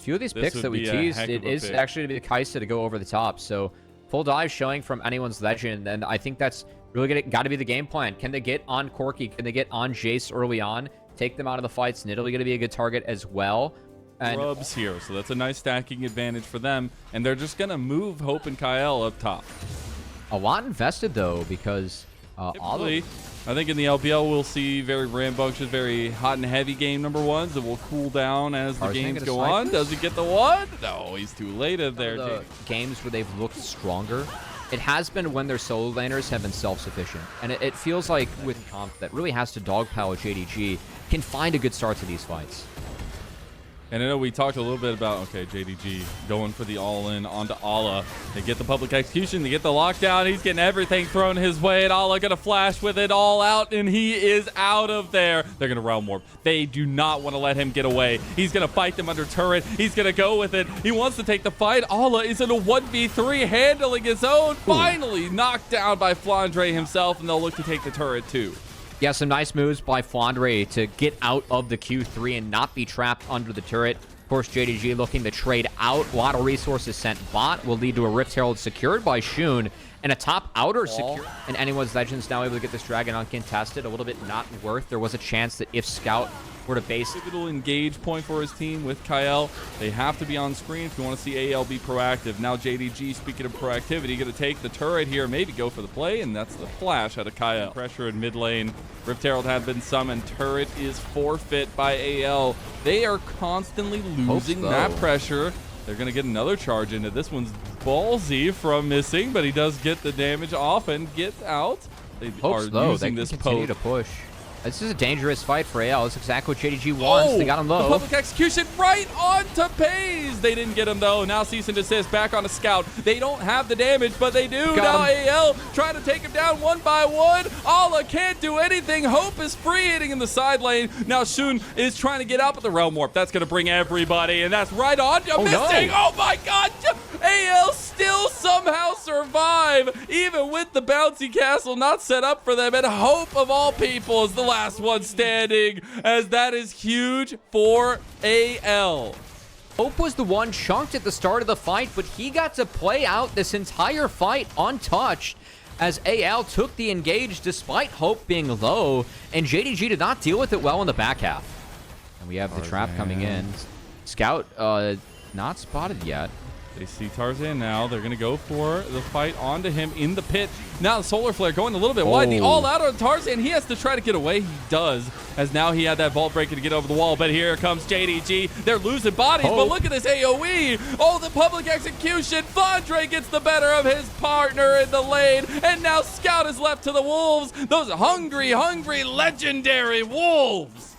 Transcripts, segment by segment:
few of these picks that we teased, it is actually to be the Kai'Sa to go over the top. So full dive showing from anyone's legend, and I think that's really got to be the game plan. Can they get on Corki? Can they get on Jace early on? Take them out of the fights. Nidalee going to be a good target as well. And Rubs here, so that's a nice stacking advantage for them, and they're just going to move Hope and Kyle up top. A lot invested, though, because I think in the LPL we'll see very rambunctious, very hot and heavy game number ones that will cool down as the games go on. Does he get the one? No, he's too late in there. The games where they've looked stronger, it has been when their solo laners have been self-sufficient. And it feels like with comp that really has to dogpile JDG can find a good start to these fights. And I know we talked a little bit about, okay, JDG going for the all-in onto Ala. They get the public execution. They get the lockdown. He's getting everything thrown his way. And Ala going to flash with it all out, and he is out of there. They're going to realm warp. They do not want to let him get away. He's going to fight them under turret. He's going to go with it. He wants to take the fight. Ala is in a 1v3, handling his own. Finally knocked down by Flandre himself, and they'll look to take the turret too. Yeah, some nice moves by Flandre to get out of the Q3 and not be trapped under the turret. Of course, JDG looking to trade out. A lot of resources sent bot will lead to a Rift Herald secured by Shun. And a top outer secure. And anyone's Legends now able to get this dragon uncontested. A little bit not worth. There was a chance that if Scout were to base... Pivotal engage point for his team with Kyle. They have to be on screen if you want to see AL be proactive. Now JDG, speaking of proactivity, going to take the turret here, maybe go for the play, and that's the flash out of Kyle. Pressure in mid lane. Rift Herald had been summoned. Turret is forfeit by AL. They are constantly losing that pressure. They're going to get another charge into this one's ballsy from missing, but he does get the damage off and get out. They are using this continue to push. This is a dangerous fight for AL. That's exactly what JDG wants. They got him low. The public execution right onto Pays. They didn't get him, though. Now cease and desist back on a Scout. They don't have the damage, but they do. Now AL trying to take him down one by one. Ala can't do anything. Hope is free hitting in the side lane. Now Shun is trying to get out with the Realm Warp. That's going to bring everybody, and that's right on. Missing. No. Oh, my God. AL still somehow survive, even with the bouncy castle not set up for them. And Hope, of all people, is the last one standing, as that is huge for AL. Hope was the one chunked at the start of the fight, but he got to play out this entire fight untouched as AL took the engage despite Hope being low, and JDG did not deal with it well in the back half. And we have the trap coming in. Scout not spotted yet. They see Tarzan now. They're going to go for the fight onto him in the pit. Now the Solar Flare going a little bit wide. The all-out on Tarzan. He has to try to get away. He does, as now he had that vault breaker to get over the wall. But here comes JDG. They're losing bodies, but look at this AoE. Oh, the public execution. Flandre gets the better of his partner in the lane. And now Scout is left to the Wolves. Those hungry, hungry, legendary Wolves.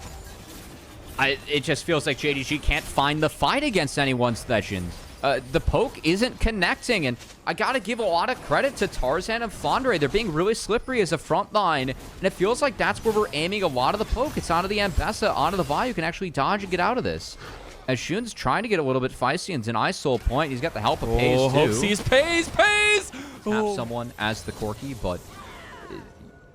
It just feels like JDG can't find the fight against anyone's Legend. The poke isn't connecting, and I gotta give a lot of credit to Tarzan and Flandre. They're being really slippery as a front line, and it feels like that's where we're aiming a lot of the poke. It's onto the Ambessa, onto the Vi, who can actually dodge and get out of this. As Shun's trying to get a little bit feisty and deny soul point. He's got the help of Pays, too. Hope sees Pays! Have someone as the Corki, but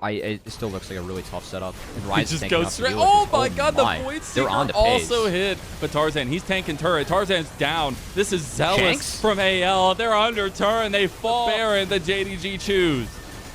it still looks like a really tough setup. And Rise just goes straight. Oh my God, the Void Seeker also Pays. hit. But Tarzan, he's tanking turret. Tarzan's down. This is Zealous from AL. They're under turn. They fall. Baron, the JDG choose.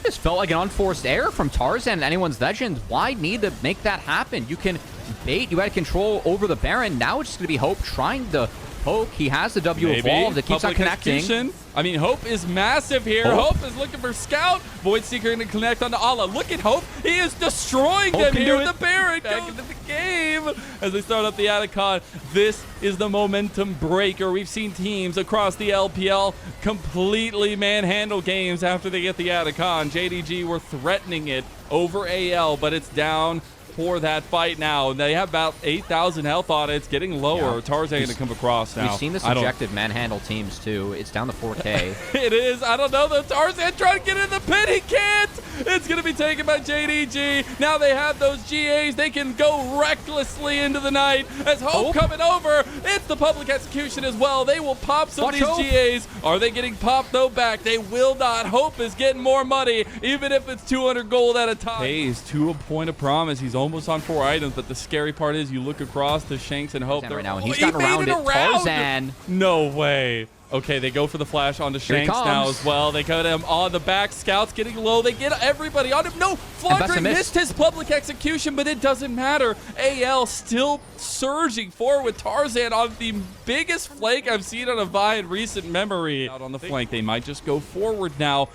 This felt like an unforced error from Tarzan and anyone's Legend. Why need to make that happen? You can bait. You had control over the Baron. Now it's just going to be Hope trying to poke. He has the W evolved. It keeps on connecting. I mean, Hope is massive here. Hope is looking for Scout. Void Seeker going to connect onto Ala. Look at Hope. He is destroying them here. The Baron goes into the game as they start up the Atacon. This is the momentum breaker. We've seen teams across the LPL completely manhandle games after they get the Atacon. JDG were threatening it over AL, but it's down for that fight now. They have about 8,000 health on it. It's getting lower. Tarzan going to come across now. We've seen this objective manhandle teams too. It's down to 4K. It is. I don't know though. Tarzan trying to get in the pit. He can't. It's going to be taken by JDG. Now they have those GAs. They can go recklessly into the night as Hope coming over. It's the public execution as well. They will pop some of these GAs. Are they getting popped though back? They will not. Hope is getting more money, even if it's 200 gold at a time. Pays to a point of promise. He's almost on 4 items, but the scary part is you look across to Shanks and Hope. Right now, and he's gotten around it. Tarzan. No way. Okay, they go for the flash onto Shanks now as well. They go to him on the back. Scouts getting low. They get everybody on him. No, Flandre missed his public execution, but it doesn't matter. AL still surging forward with Tarzan on the biggest flank I've seen on a Vi in recent memory. Out on the flank, they might just go forward now.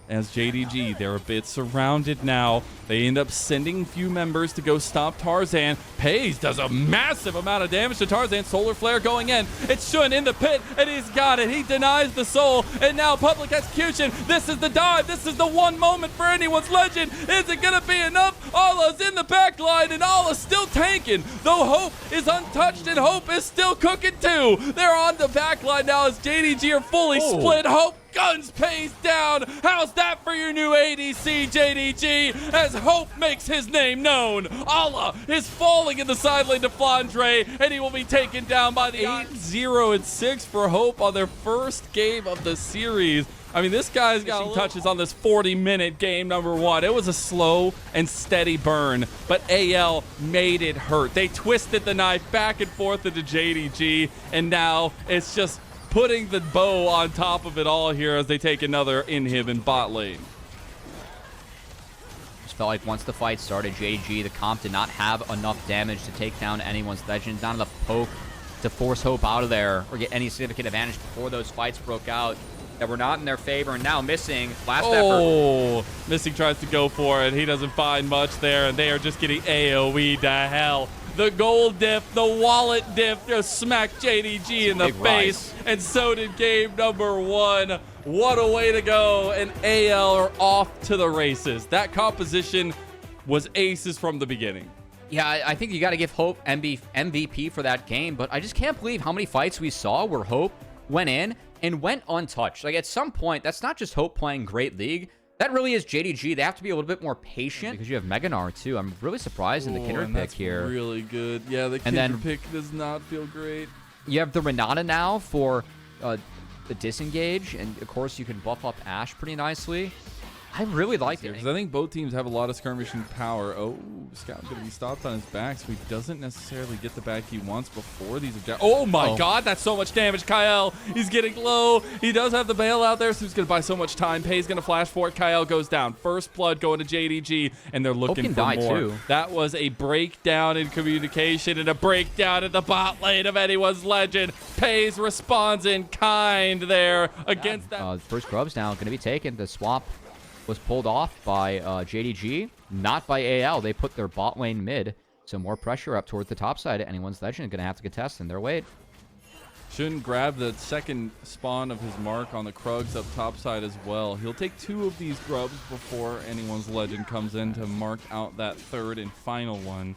As JDG, they're a bit surrounded now. They end up sending a few members to go stop Tarzan. Pays does a massive amount of damage to Tarzan. Solar Flare going in. It's Shun in the pit, and he's got it. He denies the soul, and now public execution. This is the dive. This is the one moment for anyone's legend. Is it going to be enough? Allah's in the back line, and Allah's still tanking. Though Hope is untouched, and Hope is still cooking too. They're on the back line now as JDG are fully split. Hope guns Pays down. How's that for your new ADC, JDG? As Hope makes his name known. Allah is falling in the side lane to Flandre, and he will be taken down by the 8-0-6 for Hope on their first game of the series. I mean, this guy's got touches on this 40-minute game number 1. It was a slow and steady burn, but AL made it hurt. They twisted the knife back and forth into JDG, and now it's just putting the bow on top of it all here as they take another inhib in bot lane. Just felt like once the fight started, JDG, the comp, did not have enough damage to take down anyone's legend. Not enough poke to force Hope out of there or get any significant advantage before those fights broke out that were not in their favor. And now Missing, last effort. Missing tries to go for it. He doesn't find much there, and they are just getting AoE'd to hell. The gold diff, the wallet diff, just smacked JDG in the face, and so did game number 1. What a way to go, and AL are off to the races. That composition was aces from the beginning. Yeah, I think you got to give Hope MVP for that game, but I just can't believe how many fights we saw where Hope went in and went untouched. Like, at some point, that's not just Hope playing great League. That really is JDG. They have to be a little bit more patient because you have Meganar too. I'm really surprised in the Kindred pick here. Really good. Yeah, the Kindred pick does not feel great. You have the Renata now for the disengage, and of course you can buff up Ashe pretty nicely. I really like it. Because I think both teams have a lot of skirmishing power. Oh, Scout's going to be stopped on his back, so he doesn't necessarily get the back he wants before these objectives. Oh my god, that's so much damage. Kyle, he's getting low. He does have the bail out there, so he's going to buy so much time. Pay's going to flash for it. Kyle goes down. First blood going to JDG, and they're looking for more. Too. That was a breakdown in communication and a breakdown in the bot lane of anyone's legend. Pays responds in kind there against that. First grub's now going to be taken. The swap was pulled off by JDG, not by AL. They put their bot lane mid, so more pressure up towards the top side. Anyone's legend going to have to contest in their weight. Shouldn't grab the second spawn of his mark on the Krugs up top side as well. He'll take 2 of these grubs before anyone's legend comes in to mark out that third and final one.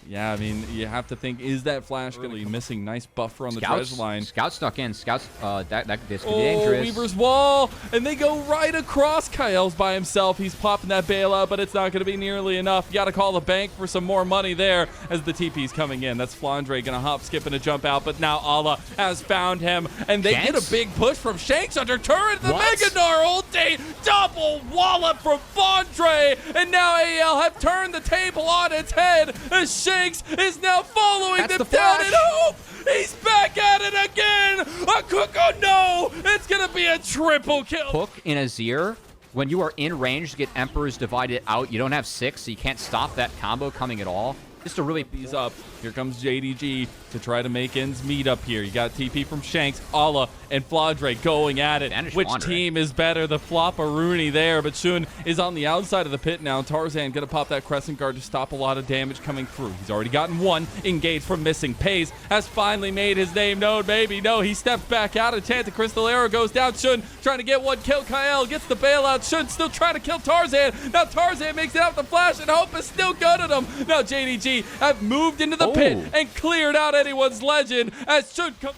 Yeah, I mean, you have to think, is that flash really missing? Nice buffer on the dredge line. Scout stuck in. Scouts, this could be dangerous. Weaver's wall, and they go right across. Kyle's by himself. He's popping that bailout, but it's not going to be nearly enough. You got to call the bank for some more money there as the TP's coming in. That's Flandre going to hop, skip, and a jump out, but now Allah has found him, and they get a big push from Shanks under turret. The Meganar ulti, double wallop from Flandre, and now AL have turned the table on its head as Shanks is now following them down in Hope. He's back at it again. A cook, oh no, it's going to be a triple kill. Hook in Azir. When you are in range to get Emperors divided out, you don't have 6, so you can't stop that combo coming at all. Just to really these up. Here comes JDG to try to make ends meet up here. You got TP from Shanks, Allah, and Flandre going at it. Which team is better? The Flopperoonie there, but Shun is on the outside of the pit now. Tarzan gonna pop that Crescent Guard to stop a lot of damage coming through. He's already gotten 1 engaged from Missing. Pays has finally made his name known, baby. No, he steps back out. Enchanted Crystal Arrow goes down. Shun trying to get 1 kill. Kyle gets the bailout. Shun still trying to kill Tarzan. Now Tarzan makes it out the flash, and Hope is still gunning him. Now JDG have moved into the pit and cleared out anyone's legend as Shun come.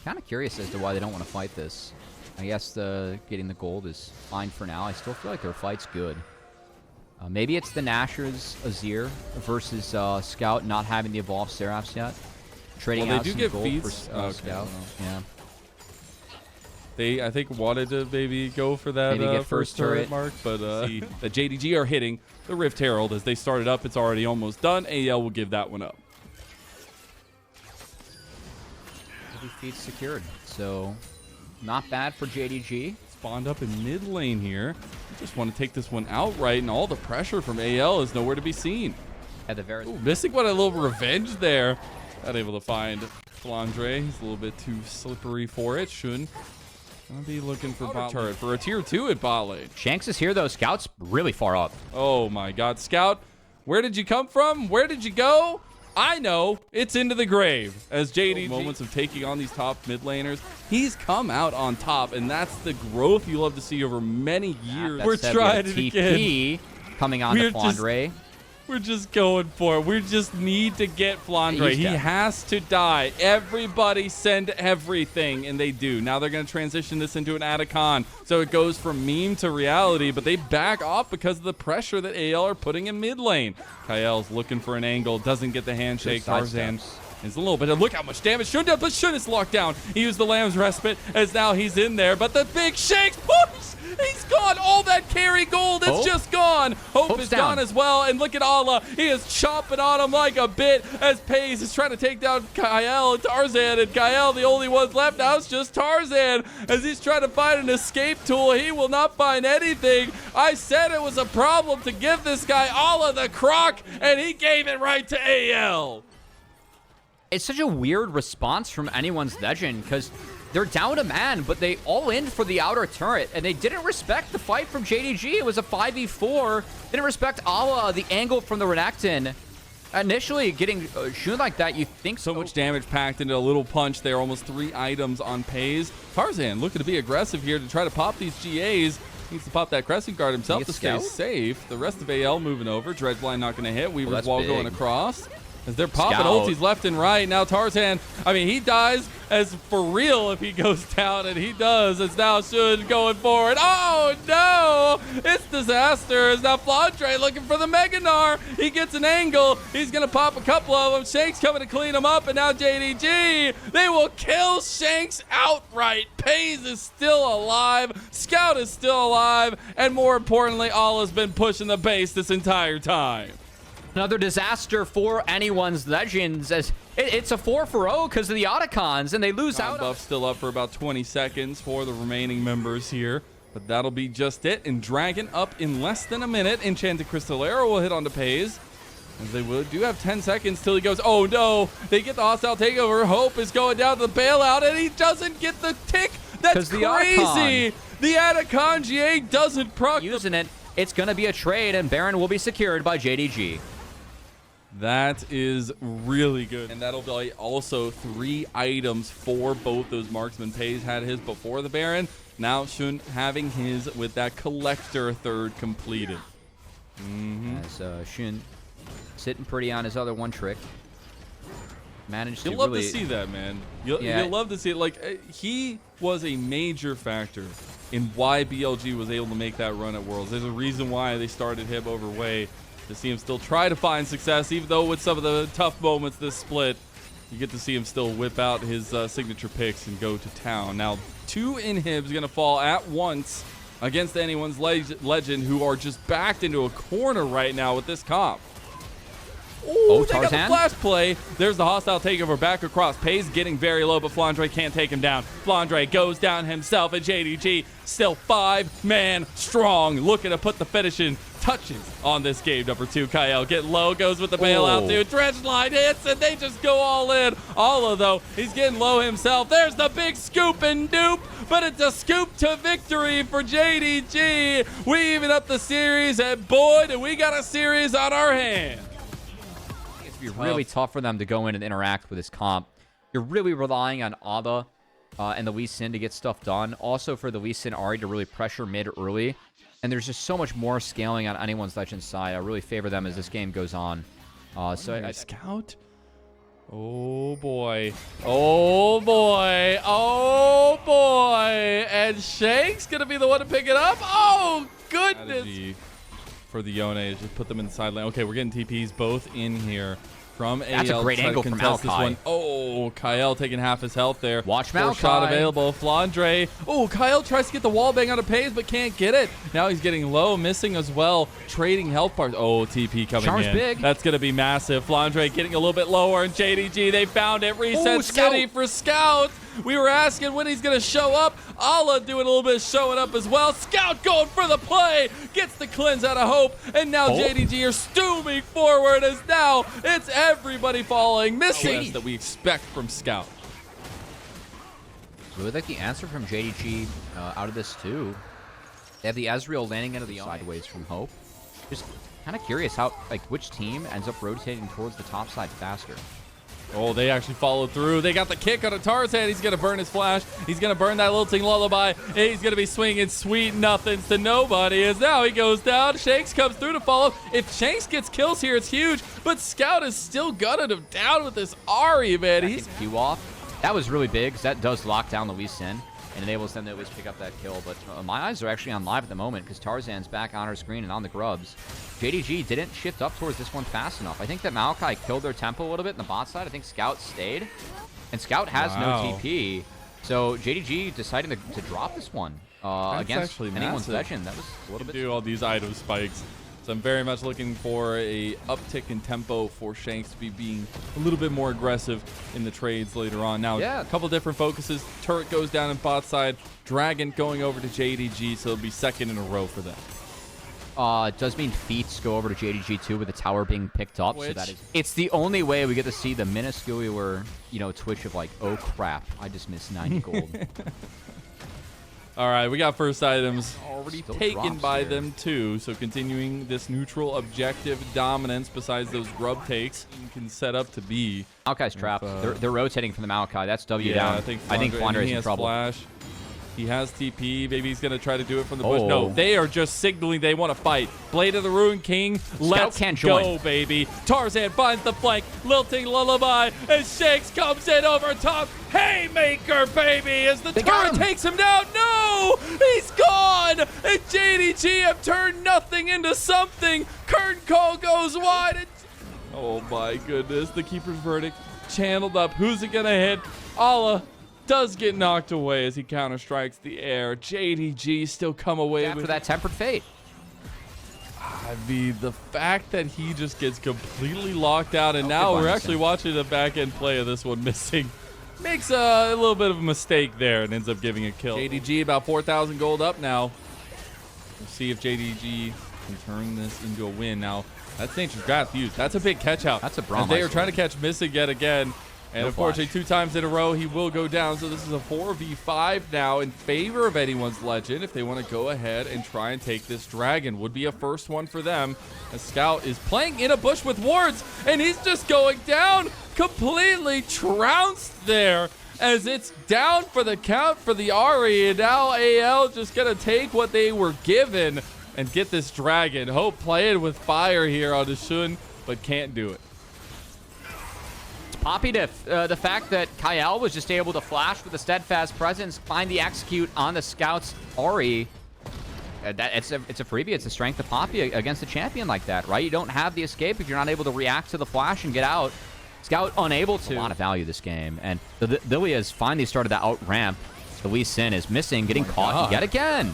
Kind of curious as to why they don't want to fight this. I guess getting the gold is fine for now. I still feel like their fight's good. Maybe it's the Nashor's Azir versus Scout not having the evolved Seraphs yet. Trading out some gold feats. for Scout. Yeah. They, I think, wanted to maybe go for that Maybe get first turret mark, but the JDG are hitting the Rift Herald as they started up. It's already almost done. AL will give that one up. Feet secured, so not bad for JDG. Spawned up in mid lane here. Just want to take this one outright, and all the pressure from AL is nowhere to be seen. At the very missing one, a little revenge there. Not able to find Flandre. He's a little bit too slippery for it. Shun gonna be looking for bot turret for a tier 2 at bot lane. Shanks is here though. Scout's really far up. Oh my God, Scout! Where did you come from? Where did you go? I know, it's into the grave. As JDG moments of taking on these top mid laners, he's come out on top, and that's the growth you love to see over many years. We're trying it again. Coming on to Flandre. We're just going for it. We just need to get Flandre. He has to die. Everybody send everything, and they do. Now they're going to transition this into an Atacon, so it goes from meme to reality, but they back off because of the pressure that AL are putting in mid lane. Kael's looking for an angle, doesn't get the handshake. Tarzan is a little bit. Look how much damage Shun does, but Shun is locked down. He used the Lamb's Respite as now he's in there, but the big shakes. He's gone. All that carry gold, it's just gone. Hope is gone as well. And look at Allah. He is chopping on him like a bit as Pays is trying to take down Kael and Tarzan. And Kael, the only ones left now, is just Tarzan. As he's trying to find an escape tool, he will not find anything. I said it was a problem to give this guy Allah the croc, and he gave it right to AL. It's such a weird response from anyone's legend because they're down a man, but they all in for the outer turret, and they didn't respect the fight from JDG. It was a 5v4. Didn't respect Allah, the angle from the Renekton. Initially, getting Shun like that, you think so much damage packed into a little punch there. Almost 3 items on Pays. Tarzan looking to be aggressive here to try to pop these GAs. Needs to pop that Crescent Guard himself to stay safe. The rest of AL moving over. Dredgeblind not going to hit. Weaver's Wall going across. As they're popping ultis left and right. Now Tarzan, I mean, he dies as for real if he goes down, and he does. As now Shun going forward. Oh, no! It's disaster. As now Flandre looking for the Mega Gnar. He gets an angle. He's going to pop a couple of them. Shanks coming to clean him up, and now JDG. They will kill Shanks outright. Pays is still alive. Scout is still alive. And more importantly, Allah's been pushing the base this entire time. Another disaster for anyone's legends as it's a 4-for-0 because of the Otacons, and they lose out. Buff still up for about 20 seconds for the remaining members here, but that'll be just it. And Dragon up in less than a minute. Enchanted Crystal Arrow will hit onto Pays. As they do have 10 seconds till he goes. Oh no, they get the hostile takeover. Hope is going down to the bailout, and he doesn't get the tick. That's crazy. The Atacon GA doesn't proc. Using it. It's going to be a trade, and Baron will be secured by JDG. That is really good. And that'll be also 3 items for both those marksmen. Pays had his before the Baron. Now Shun having his with that collector third completed. As Shun sitting pretty on his other one trick. Managed to You'll love to see that, man. You'll love to see it. Like, he was a major factor in why BLG was able to make that run at Worlds. There's a reason why they started him over Way. To see him still try to find success, even though with some of the tough moments this split, you get to see him still whip out his signature picks and go to town. Now, 2 inhibs going to fall at once against anyone's legend, who are just backed into a corner right now with this comp. Ooh, they got the flash play. There's the hostile takeover back across. Pays getting very low, but Flandre can't take him down. Flandre goes down himself, and JDG still 5-man strong, looking to put the finishing touches on this game. Number 2, Kael get low, goes with the bailout, dude. Dredgeline hits, and they just go all in. Allah, though, he's getting low himself. There's the big scoop and dupe, but it's a scoop to victory for JDG. We even up the series, and boy, do we got a series on our hands. It's really tough for them to go in and interact with this comp. You're really relying on Ada and the Lee Sin to get stuff done. Also for the Lee Sin Ahri to really pressure mid early. And there's just so much more scaling on anyone's legend side. I really favor them as this game goes on. Scout? Oh boy. Oh boy. Oh boy. and Shank's gonna be the one to pick it up. Oh, goodness. Strategy for the Yone is just put them in the side lane. Okay, we're getting TPs both in here from AL. That's a great angle from Malachi. Oh, Kyle taking half his health there. Watch Malachi. Shot available. Flandre. Oh, Kyle tries to get the wall bang on a Paze, but can't get it. Now he's getting low, missing as well. Trading health bars. Oh, TP coming Char's in. big. That's going to be massive. Flandre getting a little bit lower, and JDG, they found it. Reset City for Scout. We were asking when he's going to show up. Allah doing a little bit of showing up as well. Scout going for the play. Gets the cleanse out of Hope. And now JDG are stooming forward as now it's everybody falling. Missing that we expect from Scout. Really like the answer from JDG out of this too. They have the Ezreal landing into the sideways from Hope. Just kind of curious how, like, which team ends up rotating towards the top side faster. Oh, they actually followed through. They got the kick on a Tarzan. He's going to burn his flash. He's going to burn that lilting lullaby. He's going to be swinging sweet nothings to nobody as now he goes down. Shanks comes through to follow. If Shanks gets kills here, it's huge. But Scout is still gunning him down with this Ari, man. He's Q off. That was really big because that does lock down the Lee Sin and enables them to at least pick up that kill. But my eyes are actually on live at the moment because Tarzan's back on our screen and on the grubs. JDG didn't shift up towards this one fast enough. I think that Malachi killed their tempo a little bit in the bot side. I think Scout stayed. And Scout has no TP. So JDG deciding to drop this one against anyone's legend. That was a little bit... Do all these item spikes. So I'm very much looking for a uptick in tempo for Shanks to be being a little bit more aggressive in the trades later on. Now, a couple different focuses. Turret goes down in bot side. Dragon going over to JDG, so it'll be second in a row for them. It does mean feats go over to JDG too with the tower being picked up. So that is, it's the only way we get to see the minuscule, twitch of like, oh crap, I just missed 90 gold. All right, we got first items already taken by them too. So continuing this neutral objective dominance besides those grub takes can set up to be. Malachi's trapped. They're rotating from the Malachi. That's W down. I think Flandre is in trouble. Flash. He has TP. Maybe he's going to try to do it from the bush. No, they are just signaling they want to fight. Blade of the Ruin King. Let's go, baby. Tarzan finds the flank. Lilting lullaby. And Shanks comes in over top. Haymaker, baby, as the turret takes him down. No, he's gone. And JDG have turned nothing into something. Curtain call goes wide. And oh, my goodness. The keeper's verdict channeled up. Who's it going to hit? Allah does get knocked away as he counter-strikes the air. JDG still come away after that tempered fate. I mean, the fact that he just gets completely locked out, and now we're actually watching the back-end play of this one missing. Makes a little bit of a mistake there and ends up giving a kill. JDG about 4,000 gold up now. We'll see if JDG can turn this into a win. Now, that's Nature's Grasp used. That's a big catch-out. That's a Braum. They are trying to catch Missing yet again. And unfortunately, 2 times in a row, he will go down. So this is a 4v5 now in favor of anyone's legend. If they want to go ahead and try and take this dragon, would be a first one for them. A Scout is playing in a bush with wards, and he's just going down, completely trounced there. As it's down for the count for the Ari, and now AL just going to take what they were given and get this dragon. Hope playing with fire here on the Shun, but can't do it. Poppy diff. The fact that Kyle was just able to flash with a steadfast presence, find the execute on the Scout's Ori. It's a freebie. It's the strength of Poppy against a champion like that, right? You don't have the escape if you're not able to react to the flash and get out. Scout unable to. A lot of value this game. And the Lilia's finally started to out-ramp. The Lee Sin is missing, getting caught yet again.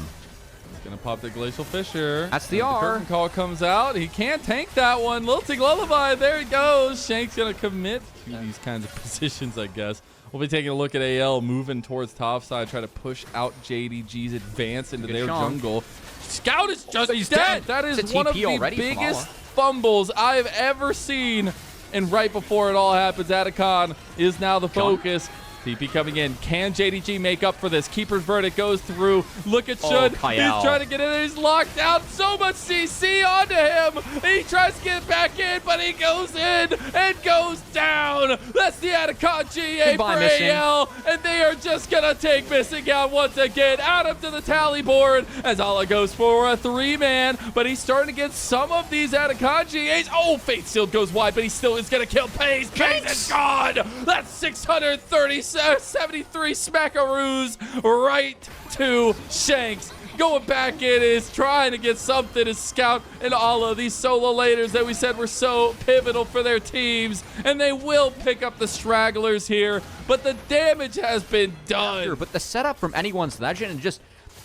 Gonna pop the Glacial Fissure. That's the R. The curtain call comes out. He can't tank that one. Lilting Lullaby. There he goes. Shank's gonna commit to these kinds of positions, I guess. We'll be taking a look at AL moving towards top side, try to push out JDG's advance into their jungle. Scout is just dead. That is one of the biggest fumbles I've ever seen. And right before it all happens, Atacon is now the focus. TP coming in. Can JDG make up for this? Keeper's verdict goes through. Look at Shun. He's trying to get in there. He's locked out. So much CC onto him. He tries to get back in, but he goes in and goes down. That's the Atacon GA for AL. And they are just going to take Missing out once again. Add him to the tally board as Allah goes for a 3-man. But he's starting to get some of these Atacon GAs. Oh, Fate Sealed goes wide, but he still is going to kill Paze. Paze is gone. That's 637 73 smackaroos right to Shanks. Going back in is trying to get something to Scout and all of these solo laners that we said were so pivotal for their teams. And they will pick up the stragglers here, but the damage has been done. But the setup from anyone's legend and just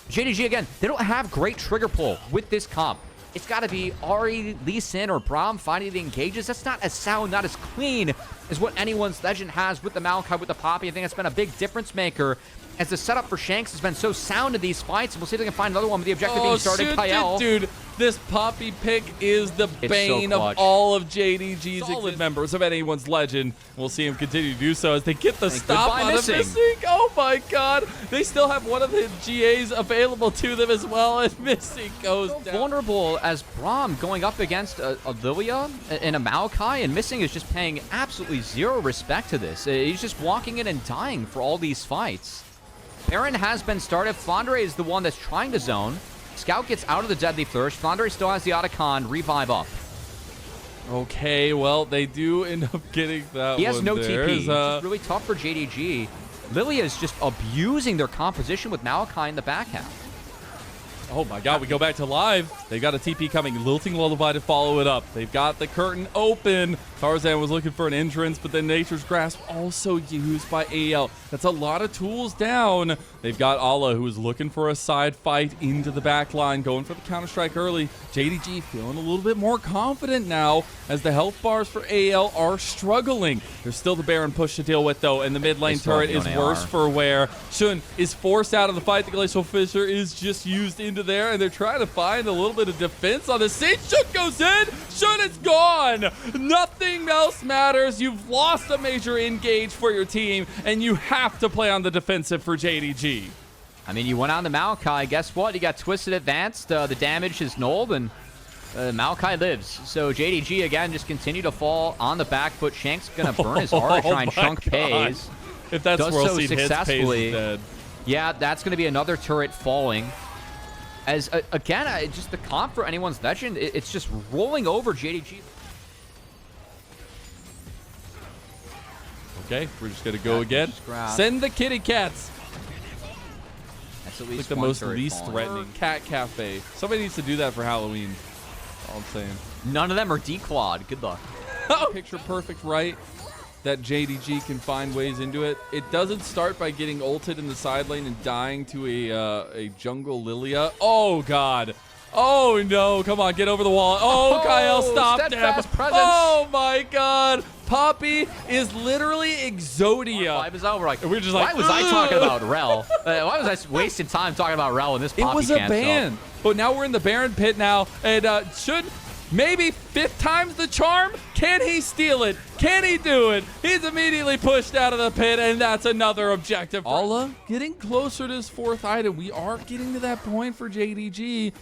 JDG again, they don't have great trigger pull with this comp. It's got to be Ari, Lee Sin, or Braum finding the engages. That's not as sound, not as clean as what anyone's legend has with the Maokai, with the Poppy. I think that's been a big difference maker, as the setup for Shanks has been so sound in these fights. And we'll see if they can find another one with the objective being started. Kyle. Dude, this Poppy pick is the bane of all of JDG's solid members of anyone's legend. We'll see him continue to do so as they get the stop on Missing. Oh my god. They still have one of the GAs available to them as well, and Missing goes down. Vulnerable as Braum going up against a Lilia and a Maokai, and Missing is just paying absolutely zero respect to this. He's just walking in and dying for all these fights. Baron has been started. Flandre is the one that's trying to zone. Scout gets out of the Deadly Flourish. Flandre still has the Otacon. Revive up. Okay, well, they do end up getting that one. He has no there. TP. It's really tough for JDG. Lilia is just abusing their composition with Maokai in the back half. Oh my god, we go back to live. They've got a TP coming. Lilting Lullaby to follow it up. They've got the curtain open. Tarzan was looking for an entrance, but then Nature's Grasp also used by AL. That's a lot of tools down. They've got Ala, who is looking for a side fight into the back line, going for the Counter-Strike early. JDG feeling a little bit more confident now as the health bars for AL are struggling. There's still the Baron push to deal with, though, and the mid lane turret is worse for wear. Shun is forced out of the fight. The Glacial Fissure is just used into there, and they're trying to find a little bit of defense on the scene. Shun goes in. Shun is gone. Nothing else matters. You've lost a major engage for your team, and you have to play on the defensive for JDG. I mean, you went on the Maokai. Guess what? You got Twisted Advanced. The damage is nulled, and Maokai lives. So JDG, again, just continue to fall on the back foot. Shank's going to burn his aura, try and chunk Pays. If that's does World so Seed successfully. Hits, Pays is dead. Yeah, that's going to be another turret falling. As, again, just the comp for anyone's legend, it's just rolling over JDG. Okay, we're just going to go again. Send the kitty cats. That's at least like the most least threatening. Cat Cafe. Somebody needs to do that for Halloween. That's all I'm saying. None of them are D-Quad. Good luck. Picture perfect, right? That JDG can find ways into it. It doesn't start by getting ulted in the side lane and dying to a jungle Lilia. Oh, God. Oh, no. Come on, get over the wall. Oh, Kyle, stop them. Oh, my God. Poppy is literally Exodia. Five is over. Like, we're just like, why was I talking about Rel? Why was I wasting time talking about Rel when this Poppy It was a ban. But now we're in the Baron pit now. And should maybe 5th time's the charm? Can he steal it? Can he do it? He's immediately pushed out of the pit, and that's another objective. Ala getting closer to his 4th item. We are getting to that point for JDG.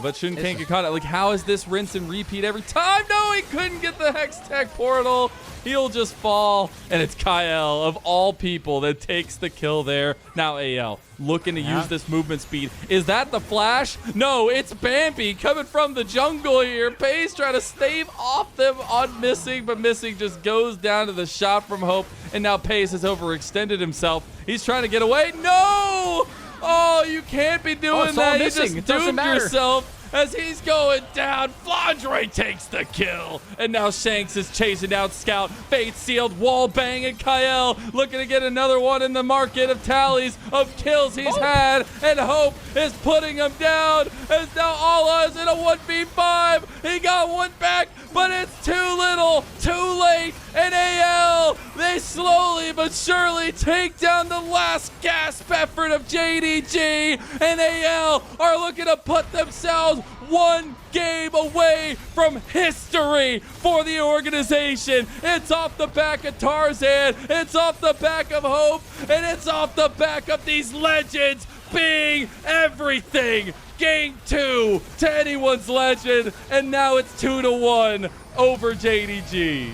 But Shun can't get caught. Like, how is this rinse and repeat every time? No, he couldn't get the Hex Tech portal. He'll just fall. And it's Kyle, of all people, that takes the kill there. Now AL looking to use this movement speed. Is that the flash? No, it's Bambi coming from the jungle here. Pays trying to stave off them on Missing, but Missing just goes down to the shot from Hope. And now Pace has overextended himself. He's trying to get away. No! Oh, you can't be doing that. You just doomed yourself as he's going down. Flandre takes the kill. And now Shanks is chasing down Scout. Fate sealed, wall bang, and Kyle looking to get another one in the market of tallies of kills he's had. And Hope is putting him down as now Ala is in a 1v5. He got one back, but it's too little, too late. And AL, they slowly but surely take down the last gasp effort of JDG. And AL are looking to put themselves one game away from history for the organization. It's off the back of Tarzan, it's off the back of Hope, and it's off the back of these legends being everything. Game 2 to anyone's legend, and now it's 2-1 over JDG.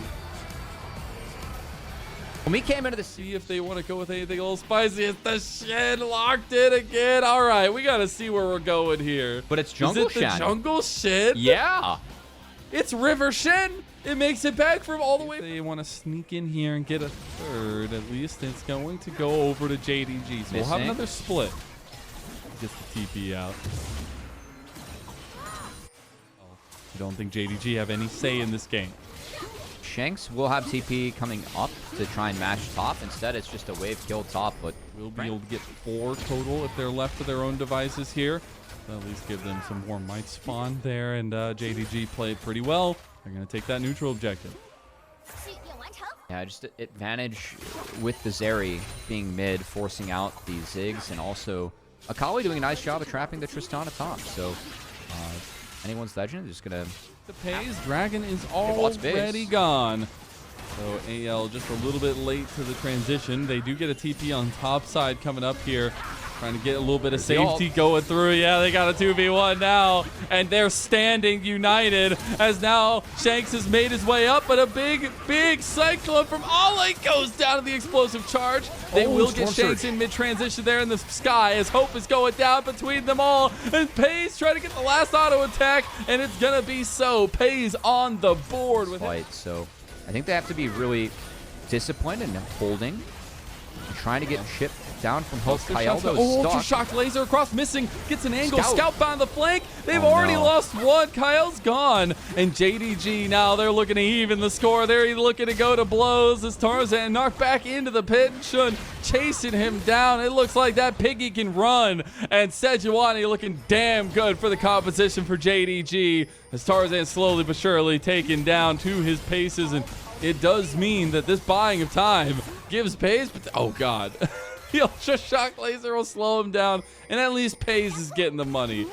When we came into the see if they want to go with anything a little spicy. It's the Shen locked in again. All right, we got to see where we're going here. But it's Jungle Is it Shen. the Jungle Shen? Yeah. It's River Shen. It makes it back from all the way. They want to sneak in here and get a third. At least it's going to go over to JDG. So we'll have another split. Gets the TP out. I don't think JDG have any say in this game. Shanks will have TP coming up to try and match top. Instead, it's just a wave kill top, but we'll be able to get 4 total if they're left to their own devices here. That'll at least give them some more might spawn there, and JDG played pretty well. They're going to take that neutral objective. Yeah, just advantage with the Zeri being mid, forcing out the Ziggs, and also Akali doing a nice job of trapping the Tristana top. So, anyone's legend is going to... The Pays Dragon is already gone. So AL just a little bit late to the transition. They do get a TP on top side coming up here. Trying to get a little bit of safety going through. Yeah, they got a 2v1 now. And they're standing united as now Shanks has made his way up. But a big cyclone from Ollie goes down to the explosive charge. They will get Shanks in mid-transition there in the sky as Hope is going down between them all. And Pays trying to get the last auto attack. And it's going to be so. Pays on the board with it. So I think they have to be really disciplined and holding. And trying to get chipped down from Hope. Kyle, though, Ultra Shock laser across, missing, gets an angle. Scout bound the flank. They've already lost one. Kyle's gone. And JDG now, they're looking to even the score. They're looking to go to blows as Tarzan knocked back into the pit. Shun chasing him down. It looks like that piggy can run. And Sejuani looking damn good for the competition for JDG as Tarzan slowly but surely taken down to his paces. And it does mean that this buying of time gives Pays, but oh god. The Ultra Shock laser will slow him down, and at least Pays is getting the money.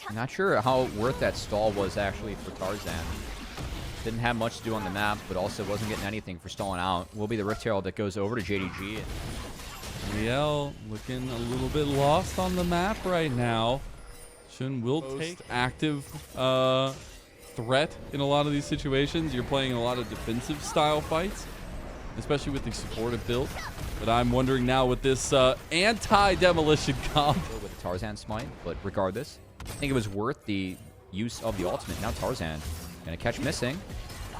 I'm not sure how worth that stall was actually for Tarzan. Didn't have much to do on the map, but also wasn't getting anything for stalling out. Will be the Rift Herald that goes over to JDG. Riel looking a little bit lost on the map right now. Shun will take active threat in a lot of these situations. You're playing a lot of defensive style fights, especially with the supportive build. But I'm wondering now with this anti-demolition comp. With Tarzan smite, but regardless, I think it was worth the use of the ultimate. Now Tarzan gonna catch missing.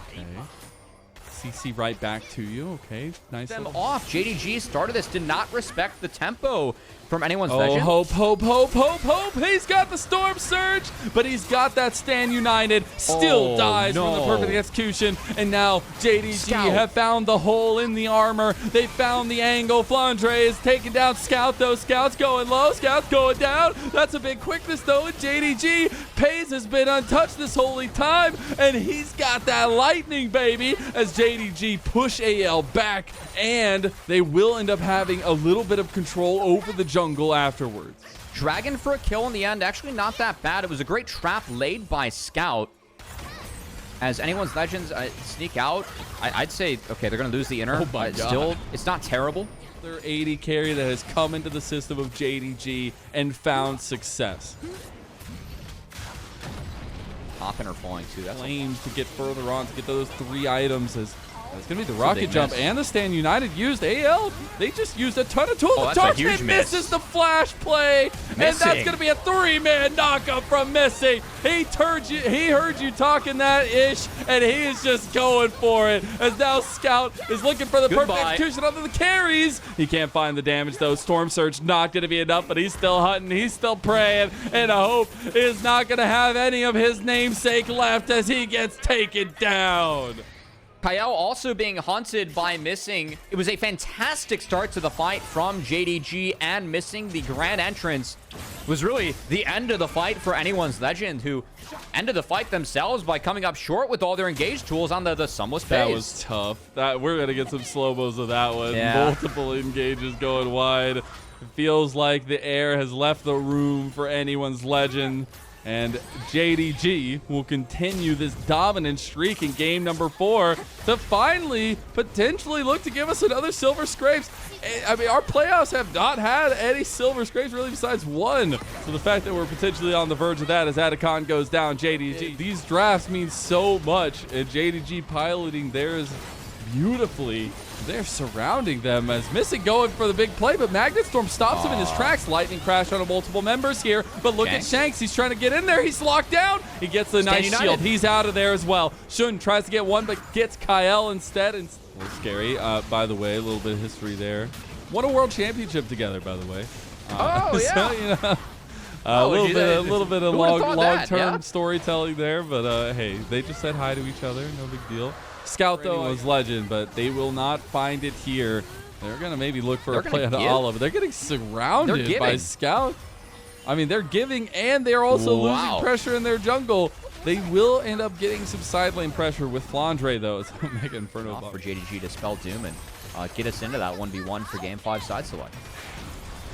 Okay. CC right back to you. Okay, nice. Them off. JDG started this, did not respect the tempo from anyone's legend. Hope. He's got the Storm Surge, but he's got that Stand United. Still dies from the perfect execution. And now JDG have found the hole in the armor. They found the angle. Flandre is taking down Scout, though. Scout's going low. Scout's going down. That's a big quickness, though, with JDG. Pays has been untouched this whole time, and he's got that lightning, baby, as JDG push AL back, and they will end up having a little bit of control over the jungle afterwards. Dragon for a kill in the end. Actually not that bad. It was a great trap laid by Scout. As anyone's legends sneak out, I'd say, okay, they're going to lose the inner. Oh my God. Still, it's not terrible. Their 80 carry that has come into the system of JDG and found success. Popping or falling too. That's Flames to get further on to get those 3 items as it's going to be the rocket jump and the Stand United used. AL, they just used a ton of tools. Oh, the Darkman misses the flash play. And that's going to be a 3-man knockup from Missing. He heard you talking that ish, and he is just going for it. As now Scout is looking for the perfect execution under the carries. He can't find the damage, though. Storm Surge not going to be enough, but he's still hunting. He's still praying. And Hope is not going to have any of his namesake left as he gets taken down. Kyle also being hunted by Missing. It was a fantastic start to the fight from JDG, and Missing, the grand entrance, was really the end of the fight for anyone's legend, who ended the fight themselves by coming up short with all their engaged tools on the Sunless phase. That was tough. We're going to get some slow-mos of that one. Yeah. Multiple engages going wide. It feels like the air has left the room for anyone's legend. And JDG will continue this dominant streak in game number 4 to finally potentially look to give us another Silver Scrapes. I mean, our playoffs have not had any Silver Scrapes really besides one. So the fact that we're potentially on the verge of that as Atacon goes down, JDG. These drafts mean so much, and JDG piloting theirs beautifully. They're surrounding them as Missing going for the big play, but Magnet Storm stops him in his tracks. Lightning Crash on multiple members here, but look at Shanks. He's trying to get in there. He's locked down. He gets the nice shield. He's out of there as well. Shun tries to get one, but gets Kyle instead. And a little scary. By the way, a little bit of history there. Won a world championship together, by the way. Oh, yeah. So, you know, a little bit of long-term storytelling there, but hey, they just said hi to each other. No big deal. Scout, though, was legend, but they will not find it here. They're going to maybe look for a play out of Olive, but they're getting surrounded by Scout. I mean, they're giving, and they're also losing pressure in their jungle. They will end up getting some side lane pressure with Flandre, though. It's Mega Inferno for JDG to spell doom and get us into that 1v1 for Game 5 side select.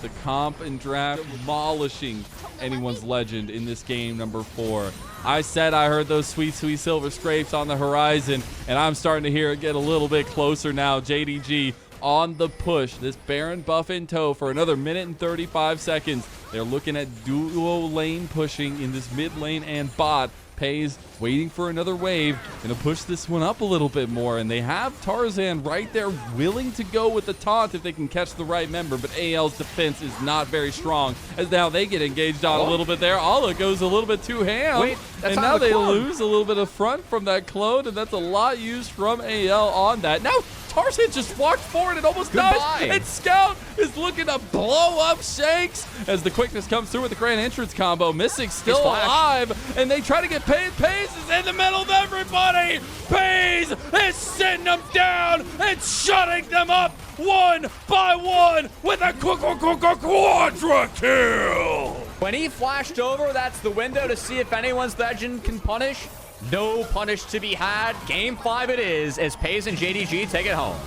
The comp and draft demolishing anyone's legend in this game number 4. I said I heard those sweet, sweet silver scrapes on the horizon, and I'm starting to hear it get a little bit closer now. JDG on the push. This Baron buff in tow for another minute and 35 seconds. They're looking at duo lane pushing in this mid lane and bot. Pays waiting for another wave. Gonna push this one up a little bit more, and they have Tarzan right there willing to go with the taunt if they can catch the right member, but AL's defense is not very strong as now they get engaged on a little bit there. Ala goes a little bit too ham, and now they lose a little bit of front from that clone, and that's a lot used from AL on that. Now Tarzan just walked forward and almost dies, and Scout is looking to blow up Shanks as the quickness comes through with the grand entrance combo. Missing still alive, and they try to get Paze. Paze is in the middle of everybody. Paze is sitting them down and shutting them up one by one with a quadra kill. When he flashed over, that's the window to see if anyone's legend can punish. No punish to be had. Game 5 it is as Paze and JDG take it home.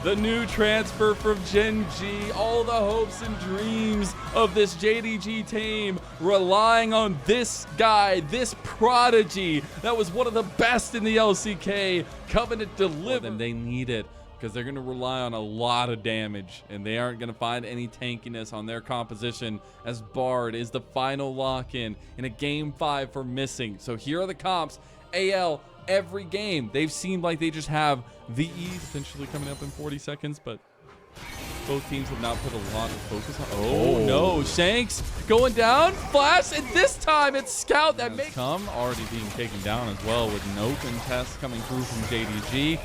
The new transfer from Gen G, all the hopes and dreams of this JDG team relying on this guy, this prodigy that was one of the best in the LCK, coming to deliver them. They need it because they're going to rely on a lot of damage, and they aren't going to find any tankiness on their composition as Bard is the final lock-in in a Game 5 for Missing. So here are the comps. AL, every game, they've seemed like they just have VE potentially coming up in 40 seconds, but both teams have not put a lot of focus on. Oh, no, Shanks going down, flash, and this time it's Scout that makes already being taken down as well with no contest coming through from JDG.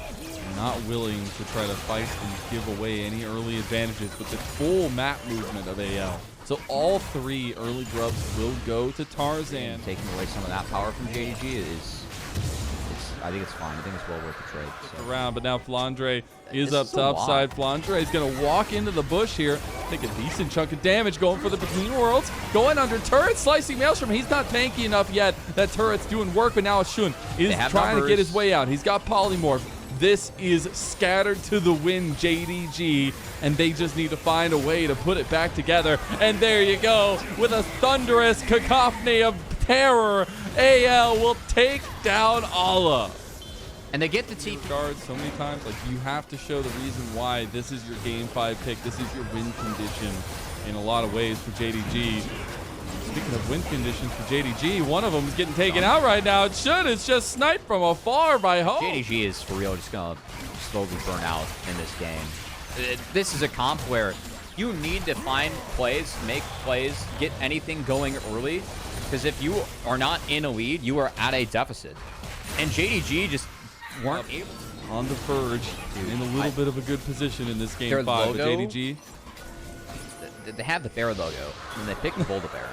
Not willing to try to fight and give away any early advantages with the full map movement of AL. So all 3 early grubs will go to Tarzan. Taking away some of that power from JDG I think it's fine. I think it's well worth the trade. So. Around, but now Flandre is up top side. Flandre is going to walk into the bush here. Take a decent chunk of damage going for the Between Worlds. Going under turret, slicing Maelstrom. He's not tanky enough yet. That turret's doing work, but now Shun is trying to get his way out. He's got Polymorph. This is scattered to the wind, JDG, and they just need to find a way to put it back together. And there you go, with a thunderous cacophony of terror, AL will take down Ala. And they get the TP guards so many times. Like, you have to show the reason why this is your Game 5 pick. This is your win condition in a lot of ways for JDG. Speaking of win conditions for JDG, one of them is getting taken out right now. It's just sniped from afar by Hope. JDG is for real just going to slowly burn out in this game. This is a comp where you need to find plays, make plays, get anything going early. Because if you are not in a lead, you are at a deficit. And JDG just weren't able. On the verge, in a little bit of a good position in this Game 5. But JDG, they have the bear logo, and they picked the Boulder Bear.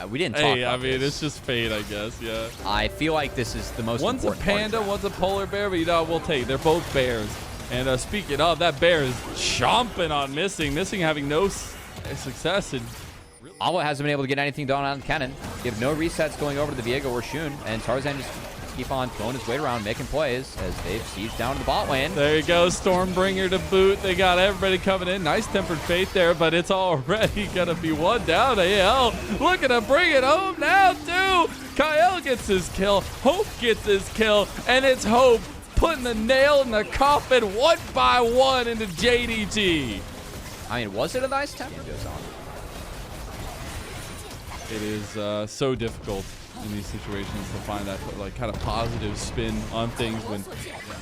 We didn't talk about this. It's just fate, I guess, yeah. I feel like this is the most important. One's a panda, one's a polar bear, but you know, we'll take. They're both bears. And speaking of, that bear is chomping on Missing. Missing having no success. And Ala hasn't been able to get anything done on Cannon. You have no resets going over to the Viego or Shun, and Tarzan just keep on throwing his weight around, making plays as they've sieged down to the bot lane. There you go, Stormbringer to boot. They got everybody coming in. Nice Tempered Fate there, but it's already going to be one down. AL looking to bring it home now, too. Kyle gets his kill. Hope gets his kill, and it's Hope putting the nail in the coffin one by one into JDG. I mean, was it a nice temper? It is so difficult in these situations to find that like kind of positive spin on things when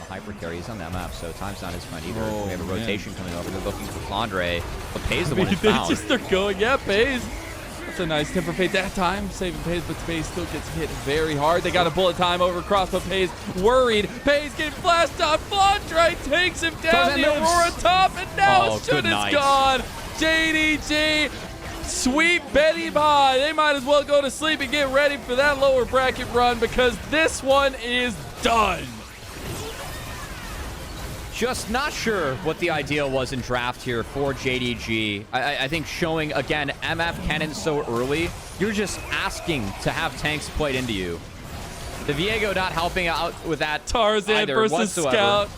hyper carry is on that map, so time's not his friend either. Oh, we have a man. rotation coming over. They're looking for Flandre, but Pays the they one who's found. just start going. Yeah, Pays. That's a nice temper fade that time, saving Pays, but Pays still gets hit very hard. They got a bullet time over across, but Pays worried. Pays getting flashed on. Flandre takes him down the Aurora top, and now Shun is gone. JDG, sweet Betty Bye. They might as well go to sleep and get ready for that lower bracket run because this one is done. Just not sure what the idea was in draft here for JDG. I think showing, again, MF Cannon so early, you're just asking to have tanks played into you. The Viego not helping out with that Tarzan versus whatsoever. Scout.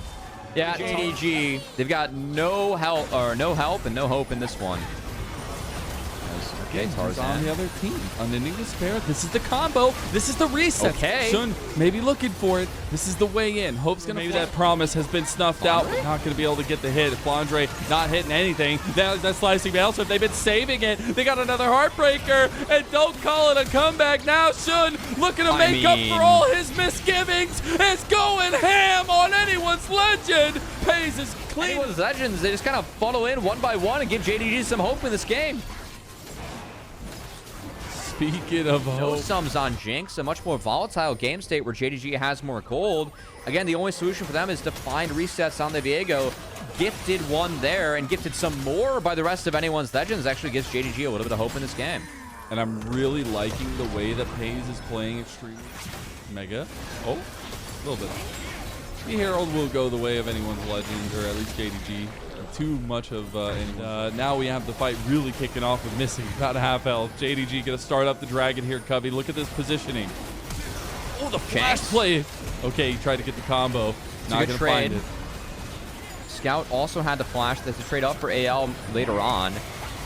Yeah, JDG, they've got no help and no hope in this one. Okay, Tarzan on the other team. Unending Despair. This is the combo. This is the reset. Okay. Shun maybe looking for it. This is the way in. Hope's going to maybe that promise has been snuffed out. But not going to be able to get the hit. Flandre not hitting anything. That slicing Maelstrom. They've been saving it. They got another Heartbreaker. And don't call it a comeback. Now Shun looking to make up for all his misgivings. Is going ham on anyone's legend. Pays is clean. Anyone's legends, they just kind of funnel in one by one and give JDG some hope in this game. Speaking of hope. No sums on Jinx, a much more volatile game state where JDG has more gold. Again, the only solution for them is to find resets on the Viego. Gifted one there and gifted some more by the rest of anyone's legends actually gives JDG a little bit of hope in this game. And I'm really liking the way that Pays is playing extremely. Mega. Oh, a little bit. The Herald will go the way of anyone's legend, or at least JDG. Too much of, and now we have the fight really kicking off with missing about a half health. JDG gonna start up the dragon here, Cubby. Look at this positioning. Oh, the flash play. Okay, he tried to get the combo. Not gonna find it. Scout also had to flash. That's a trade up for AL later on.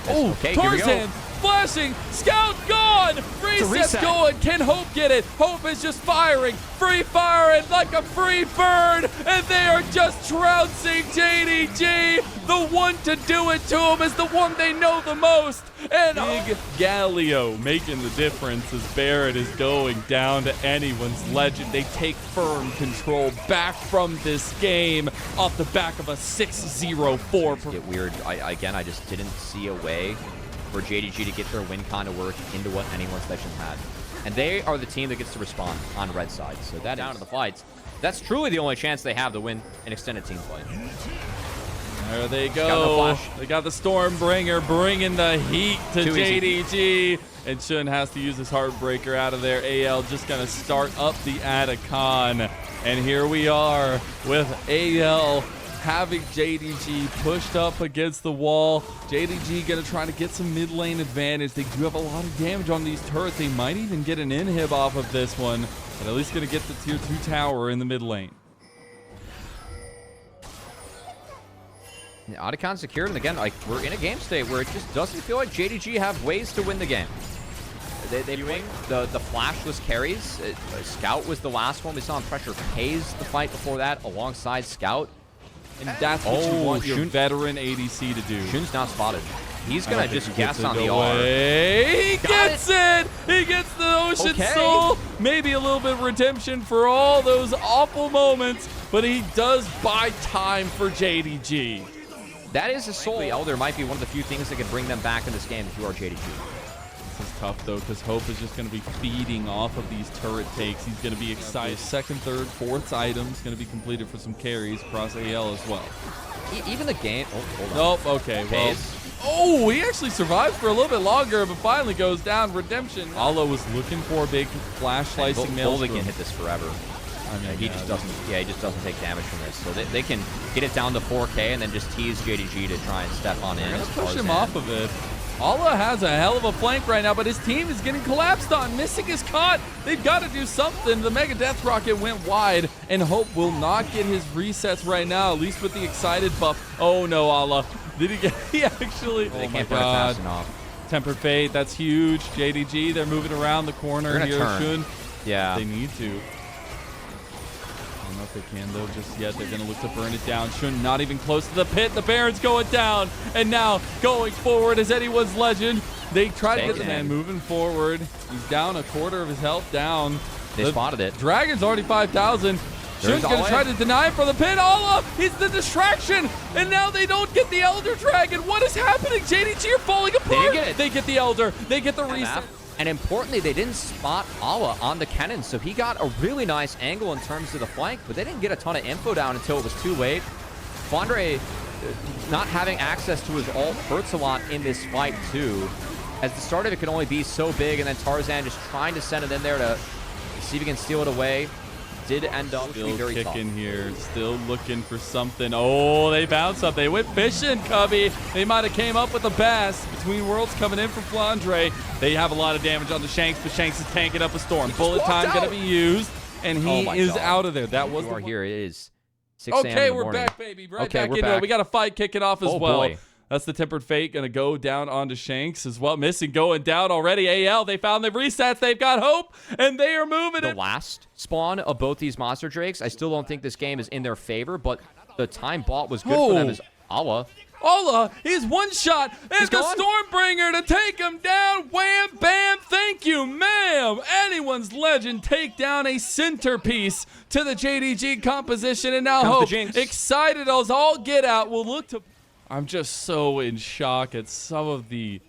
Oh, okay, Tarzan flashing. Scout gone. Reset going. Can Hope get it? Hope is just firing. Free firing like a free bird. And they are just trouncing JDG. The one to do it to him is the one they know the most. And Big Galio making the difference as Barrett is going down to anyone's legend. They take firm control back from this game off the back of a 6-0-4. Get weird. I just didn't see a way for JDG to get their win kind of work into what anyone's legends had. And they are the team that gets to respond on red side. So that down to the fights. That's truly the only chance they have to win an extended team fight. There they go. They got the Stormbringer bringing the heat to JDG. And Shun has to use his Heartbreaker out of there. AL just going to start up the Atacon. And here we are with AL having JDG pushed up against the wall. JDG going to try to get some mid lane advantage. They do have a lot of damage on these turrets. They might even get an inhib off of this one. But at least going to get the tier 2 tower in the mid lane. Otacon secured, and again, like, we're in a game state where it just doesn't feel like JDG have ways to win the game. They win the flashless carries. Scout was the last one we saw him pressure Pays the fight before that alongside Scout. And that's what you want your veteran ADC to do. Shun's not spotted. He's going to just guess on the R. He gets it! He gets the Ocean Soul. Maybe a little bit of redemption for all those awful moments, but he does buy time for JDG. That is a soul. The Elder might be one of the few things that can bring them back in this game if you are JDG. This is tough, though, because Hope is just going to be feeding off of these turret takes. He's going to be excited. Second, third, fourth items going to be completed for some carries across AL as well. Even the game... Oh, hold on. Nope, okay, well... Oh, he actually survives for a little bit longer, but finally goes down. Redemption. Allah was looking for a big flash slicing Maelstrom. Bolden can hit this forever. I mean, he just doesn't. Yeah, he just doesn't take damage from this. So they can get it down to 4K and then just tease JDG to try and step on in. Let's push him off of it. Allah has a hell of a flank right now, but his team is getting collapsed on. Missing is caught. They've got to do something. The Mega Death Rocket went wide, and Hope will not get his resets right now, at least with the excited buff. Oh no, Allah. Did he get? He actually. They can't put it fast enough. Tempered Fate, that's huge. JDG, they're moving around the corner here. Turn. Yeah. They need to. if they can, though, just yet. They're going to look to burn it down. Shun not even close to the pit. The Baron's going down. And now going forward is anyone's legend. They try to get the man moving forward. He's down a quarter of his health down. They spotted it. Dragon's already 5,000. Shun's going to try to deny him from the pit. All up. He's the distraction. And now they don't get the Elder Dragon. What is happening? JDG are falling apart. They get the Elder. They get the reset. And importantly, they didn't spot Awa on the cannon, so he got a really nice angle in terms of the flank, but they didn't get a ton of info down until it was too late. Fondre not having access to his ult hurts a lot in this fight too, as the start of it could only be so big, and then Tarzan just trying to send it in there to see if he can steal it away. Did end up being very tough. Kicking here, still looking for something. Oh, they bounced up. They went fishing, Cubby. They might have came up with a bass. Between Worlds coming in from Flandre. They have a lot of damage on the Shanks, but Shanks is tanking up a storm. Bullet time going to be used, and he is out of there. That was the here. It is 6 a.m. Okay, we're back, baby. Right back into it. We got a fight kicking off as well. Boy. That's the Tempered Fate going to go down onto Shanks as well. Missing going down already. AL, they found the resets. They've got hope, and they are moving the last spawn of both these Monster Drakes. I still don't think this game is in their favor, but the time bought was good for them as Awa. Ala is one shot, and the Stormbringer to take him down. Wham, bam, thank you, ma'am. Anyone's legend take down a centerpiece to the JDG composition, and now Hope, excited as all get out, will look to... I'm just so in shock at some of the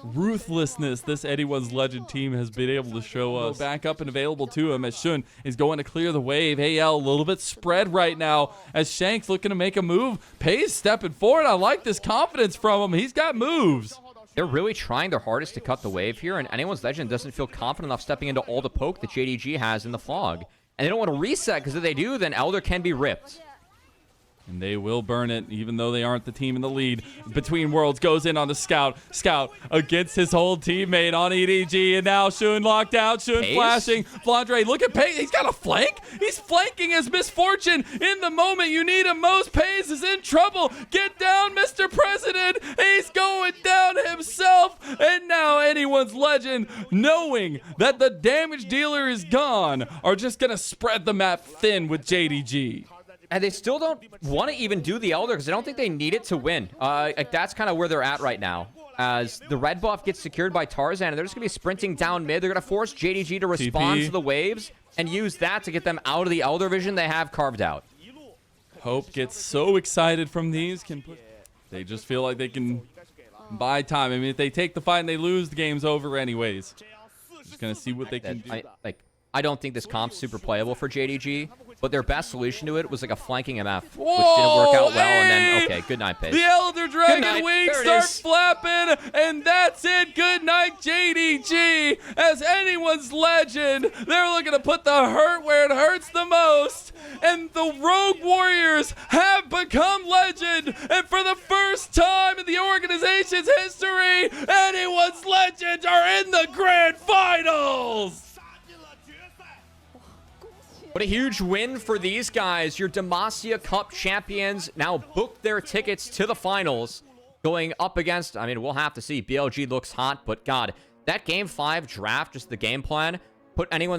ruthlessness this Anyone's Legend team has been able to show us. Back up and available to him as Shun is going to clear the wave. AL a little bit spread right now as Shanks looking to make a move. Pays stepping forward. I like this confidence from him. He's got moves. They're really trying their hardest to cut the wave here, and Anyone's Legend doesn't feel confident enough stepping into all the poke that JDG has in the fog. And they don't want to reset, because if they do, then Elder can be ripped. And they will burn it, even though they aren't the team in the lead. Between Worlds goes in on the Scout. Scout against his old teammate on EDG. And now Shun locked out. Shun flashing. Flandre, look at Pace. He's got a flank. He's flanking his Misfortune. In the moment you need him most, Pace is in trouble. Get down, Mr. President. He's going down himself. And now Anyone's Legend, knowing that the damage dealer is gone, are just going to spread the map thin with JDG. And they still don't want to even do the Elder because I don't think they need it to win. Like that's kind of where they're at right now. As the red buff gets secured by Tarzan, and they're just going to be sprinting down mid. They're going to force JDG to respond to the waves and use that to get them out of the Elder vision they have carved out. Hope gets so excited from these. They just feel like they can buy time. I mean, if they take the fight and they lose, the game's over anyways. Just going to see what they can do. I don't think this comp's super playable for JDG, but their best solution to it was like a flanking MF, which didn't work out well, and then, okay, good night, Pace. The Elder Dragon wings start flapping, and that's it. Good night, JDG. As Anyone's Legend, they're looking to put the hurt where it hurts the most, and the Rogue Warriors have become legend, and for the first time in the organization's history, Anyone's Legends are in the Grand Finals. What a huge win for these guys. Your Demacia Cup champions now booked their tickets to the finals. Going up against, I mean, we'll have to see. BLG looks hot, but God, that Game 5 draft, just the game plan, put Anyone's